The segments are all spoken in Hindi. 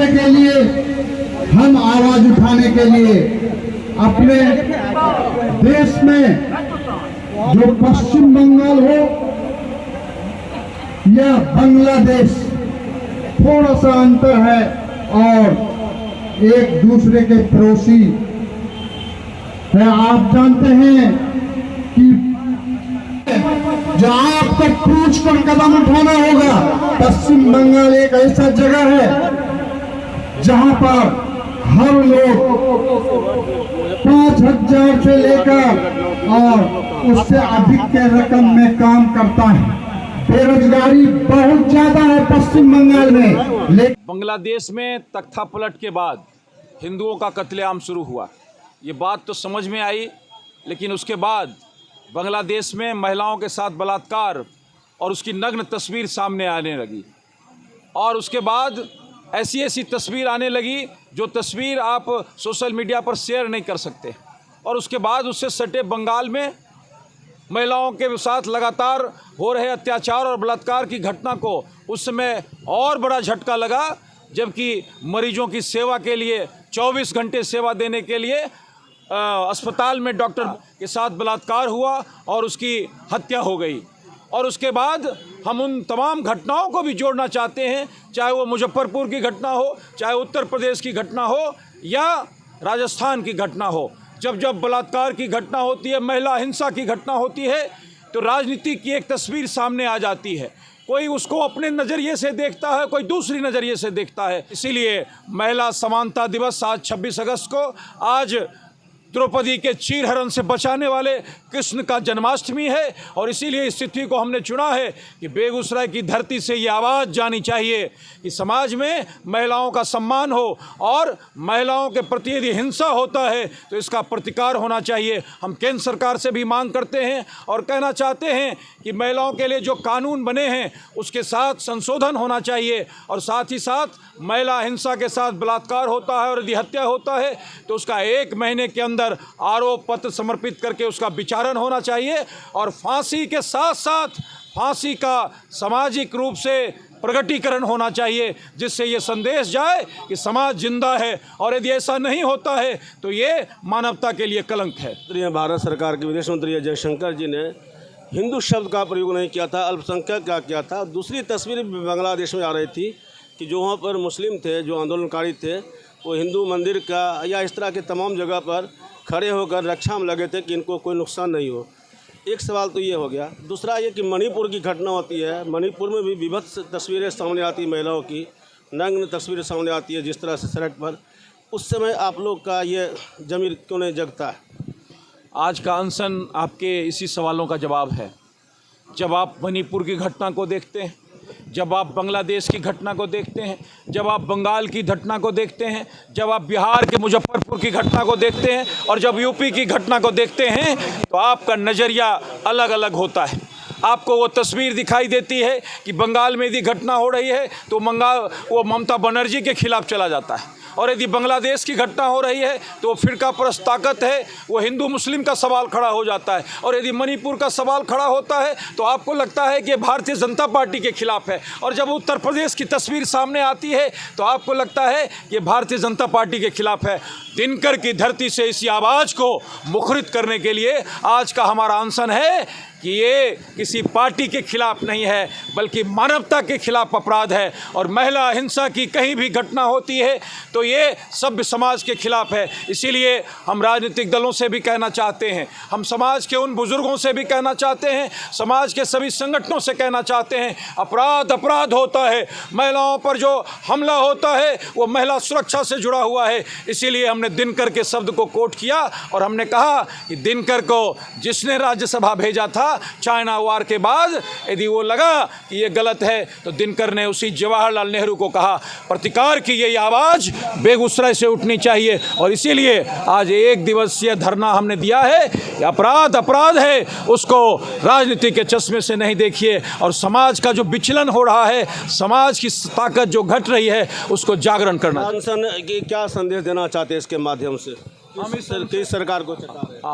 दूसरे के लिए हम आवाज उठाने के लिए अपने देश में जो पश्चिम बंगाल हो या बांग्लादेश थोड़ा सा अंतर है और एक दूसरे के पड़ोसी है। आप जानते हैं कि जो आपको पूछ कर कदम उठाना होगा। पश्चिम बंगाल एक ऐसा जगह है जहां पर हर लोग 5,000 से लेकर और उससे अधिक के रकम में काम करता है। बेरोजगारी बहुत ज्यादा है पश्चिम बंगाल में। बांग्लादेश में तख्ता पलट के बाद हिंदुओं का कत्लेआम शुरू हुआ, ये बात तो समझ में आई, लेकिन उसके बाद बांग्लादेश में महिलाओं के साथ बलात्कार और उसकी नग्न तस्वीर सामने आने लगी। और उसके बाद ऐसी ऐसी तस्वीर आने लगी जो तस्वीर आप सोशल मीडिया पर शेयर नहीं कर सकते। और उसके बाद उससे सटे बंगाल में महिलाओं के साथ लगातार हो रहे अत्याचार और बलात्कार की घटना को उस समय और बड़ा झटका लगा, जबकि मरीजों की सेवा के लिए 24 घंटे सेवा देने के लिए अस्पताल में डॉक्टर के साथ बलात्कार हुआ और उसकी हत्या हो गई। और उसके बाद हम उन तमाम घटनाओं को भी जोड़ना चाहते हैं, चाहे वो मुजफ्फरपुर की घटना हो, चाहे उत्तर प्रदेश की घटना हो या राजस्थान की घटना हो। जब जब बलात्कार की घटना होती है, महिला हिंसा की घटना होती है, तो राजनीति की एक तस्वीर सामने आ जाती है। कोई उसको अपने नज़रिए से देखता है, कोई दूसरी नज़रिए से देखता है। इसीलिए महिला समानता दिवस आज 26 अगस्त को, आज द्रौपदी के चीरहरण से बचाने वाले कृष्ण का जन्माष्टमी है। और इसीलिए इस तिथि को हमने चुना है कि बेगूसराय की धरती से ये आवाज़ जानी चाहिए कि समाज में महिलाओं का सम्मान हो और महिलाओं के प्रति यदि हिंसा होता है तो इसका प्रतिकार होना चाहिए। हम केंद्र सरकार से भी मांग करते हैं और कहना चाहते हैं कि महिलाओं के लिए जो कानून बने हैं उसके साथ संशोधन होना चाहिए। और साथ ही साथ महिला हिंसा के साथ बलात्कार होता है और यदि हत्या होता है तो उसका 1 महीने के अंदर आरोप पत्र समर्पित करके उसका विचारण होना चाहिए। और फांसी के साथ साथ फांसी का सामाजिक रूप से प्रगटीकरण होना चाहिए, जिससे ये संदेश जाए कि समाज जिंदा है। और यदि ऐसा नहीं होता है तो ये मानवता के लिए कलंक है। भारत सरकार के विदेश मंत्री जयशंकर जी ने हिंदू शब्द का प्रयोग नहीं किया था, अल्पसंख्यक का किया था। दूसरी तस्वीर बांग्लादेश में आ रही थी कि जो वहाँ पर मुस्लिम थे, जो आंदोलनकारी थे, वो हिंदू मंदिर का या इस तरह के तमाम जगह पर खड़े होकर रक्षा में लगे थे कि इनको कोई नुकसान नहीं हो। एक सवाल तो ये हो गया। दूसरा ये कि मणिपुर की घटना होती है, मणिपुर में भी विभत्स तस्वीरें सामने आती महिलाओं की, नग्न तस्वीरें सामने आती है जिस तरह से सड़क पर। उस समय आप लोग का ये ज़मीर क्यों नहीं जगता है? आज का अनशन आपके इसी सवालों का जवाब है। जब आप मणिपुर की घटना को देखते हैं, जब आप बांग्लादेश की घटना को देखते हैं, जब आप बंगाल की घटना को देखते हैं, जब आप बिहार के मुजफ्फरपुर की घटना को देखते हैं और जब यूपी की घटना को देखते हैं तो आपका नज़रिया अलग अलग होता है। आपको वो तस्वीर दिखाई देती है कि बंगाल में यदि घटना हो रही है तो वो ममता बनर्जी के खिलाफ चला जाता है, और यदि बांग्लादेश की घटना हो रही है तो वो फिरका परस्त ताकत है, वो हिंदू मुस्लिम का सवाल खड़ा हो जाता है। और यदि मणिपुर का सवाल खड़ा होता है तो आपको लगता है कि भारतीय जनता पार्टी के खिलाफ है। और जब उत्तर प्रदेश की तस्वीर सामने आती है तो आपको लगता है कि भारतीय जनता पार्टी के खिलाफ है। दिनकर की धरती से इसी आवाज़ को मुखरित करने के लिए आज का हमारा अनशन है कि ये किसी पार्टी के खिलाफ नहीं है, बल्कि मानवता के खिलाफ अपराध है। और महिला हिंसा की कहीं भी घटना होती है तो ये सभ्य समाज के खिलाफ है। इसीलिए हम राजनीतिक दलों से भी कहना चाहते हैं, हम समाज के उन बुजुर्गों से भी कहना चाहते हैं, समाज के सभी संगठनों से कहना चाहते हैं, अपराध होता है। महिलाओं पर जो हमला होता है वो महिला सुरक्षा से जुड़ा हुआ है। इसीलिए हमने दिनकर के शब्द को कोट किया और हमने कहा कि दिनकर को जिसने राज्यसभा भेजा था चाइना वार के बाद, यदि वो लगा कि ये गलत है तो दिनकर ने उसी जवाहरलाल नेहरू को कहा प्रतिकार की ये आवाज़ बेगूसराय से उठनी चाहिए। और इसीलिए आज 1 दिवसीय धरना हमने दिया है कि अपराध है, उसको राजनीति के चश्मे से नहीं देखिए। और समाज का जो विचलन हो रहा है, समाज की ताकत जो घट रही है, उसको जागरण करना। अनशन की क्या संदेश देना चाहते हैं इसके माध्यम से? हम इस सरकार को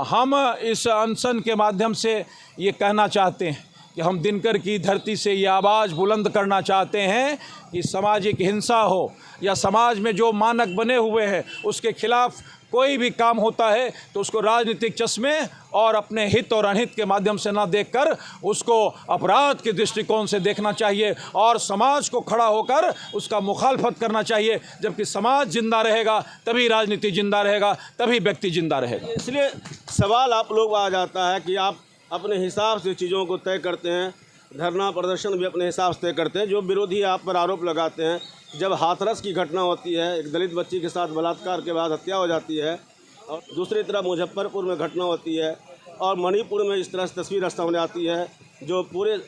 हम इस अनशन के माध्यम से ये कहना चाहते हैं कि हम दिनकर की धरती से ये आवाज़ बुलंद करना चाहते हैं कि सामाजिक हिंसा हो या समाज में जो मानक बने हुए हैं उसके खिलाफ कोई भी काम होता है तो उसको राजनीतिक चश्मे और अपने हित और अनहित के माध्यम से ना देखकर उसको अपराध के दृष्टिकोण से देखना चाहिए और समाज को खड़ा होकर उसका मुखालफत करना चाहिए। जबकि समाज जिंदा रहेगा तभी राजनीति जिंदा रहेगा, तभी व्यक्ति जिंदा रहेगा। इसलिए सवाल आप लोग आ जाता है कि आप अपने हिसाब से चीज़ों को तय करते हैं, धरना प्रदर्शन भी अपने हिसाब से तय करते हैं। जो विरोधी आप पर आरोप लगाते हैं, जब हाथरस की घटना होती है, एक दलित बच्ची के साथ बलात्कार के बाद हत्या हो जाती है, और दूसरी तरफ मुजफ्फरपुर में घटना होती है और मणिपुर में इस तरह से तस्वीर सामने आती है जो पूरे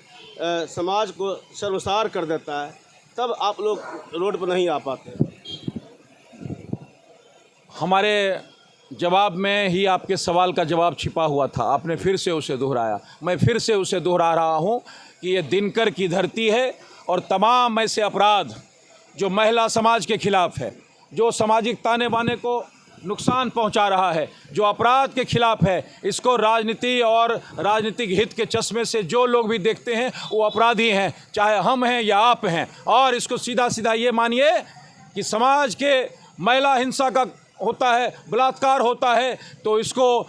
समाज को शर्मसार कर देता है, तब आप लोग रोड पर नहीं आ पाते। हमारे जवाब में ही आपके सवाल का जवाब छिपा हुआ था, आपने फिर से उसे दोहराया। मैं फिर से उसे दोहरा रहा हूँ कि ये दिनकर की धरती है और तमाम ऐसे अपराध जो महिला समाज के खिलाफ है, जो सामाजिक ताने बाने को नुकसान पहुंचा रहा है, जो अपराध के खिलाफ है, इसको राजनीति और राजनीतिक हित के चश्मे से जो लोग भी देखते हैं वो अपराधी हैं, चाहे हम हैं या आप हैं। और इसको सीधा सीधा ये मानिए कि समाज के महिला हिंसा का होता है, बलात्कार होता है, तो इसको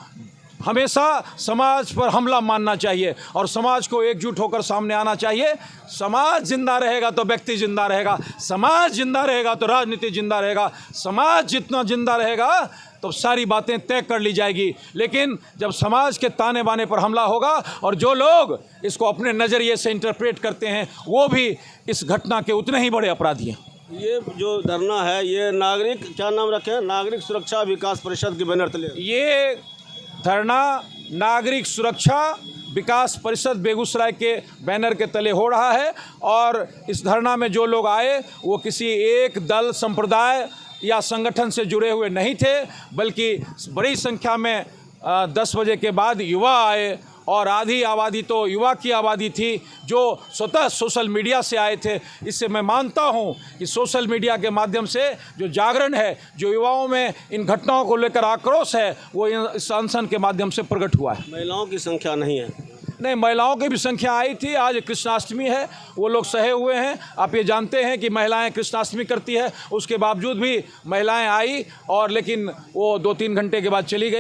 हमेशा समाज पर हमला मानना चाहिए और समाज को एकजुट होकर सामने आना चाहिए। समाज जिंदा रहेगा तो व्यक्ति जिंदा रहेगा, समाज जिंदा रहेगा तो राजनीति जिंदा रहेगा। समाज जितना जिंदा रहेगा तो सारी बातें तय कर ली जाएगी। लेकिन जब समाज के ताने बाने पर हमला होगा और जो लोग इसको अपने नज़रिए से इंटरप्रेट करते हैं वो भी इस घटना के उतने ही बड़े अपराधी हैं। ये जो धरना है ये नागरिक, क्या नाम रखे हैं, नागरिक सुरक्षा विकास परिषद के बैनर तले ये धरना नागरिक सुरक्षा विकास परिषद बेगूसराय के बैनर के तले हो रहा है। और इस धरना में जो लोग आए वो किसी एक दल, संप्रदाय या संगठन से जुड़े हुए नहीं थे, बल्कि बड़ी संख्या में 10 बजे के बाद युवा आए और आधी आबादी तो युवा की आबादी थी जो स्वतः सोशल मीडिया से आए थे। इससे मैं मानता हूं कि सोशल मीडिया के माध्यम से जो जागरण है, जो युवाओं में इन घटनाओं को लेकर आक्रोश है, वो इस अनशन के माध्यम से प्रकट हुआ है। महिलाओं की संख्या नहीं है। नहीं, महिलाओं की भी संख्या आई थी। आज कृष्णाष्टमी है, वो लोग सहे हुए हैं। आप ये जानते हैं कि महिलाएं कृष्णाष्टमी करती है, उसके बावजूद भी महिलाएं आई और लेकिन वो 2-3 घंटे के बाद चली गई।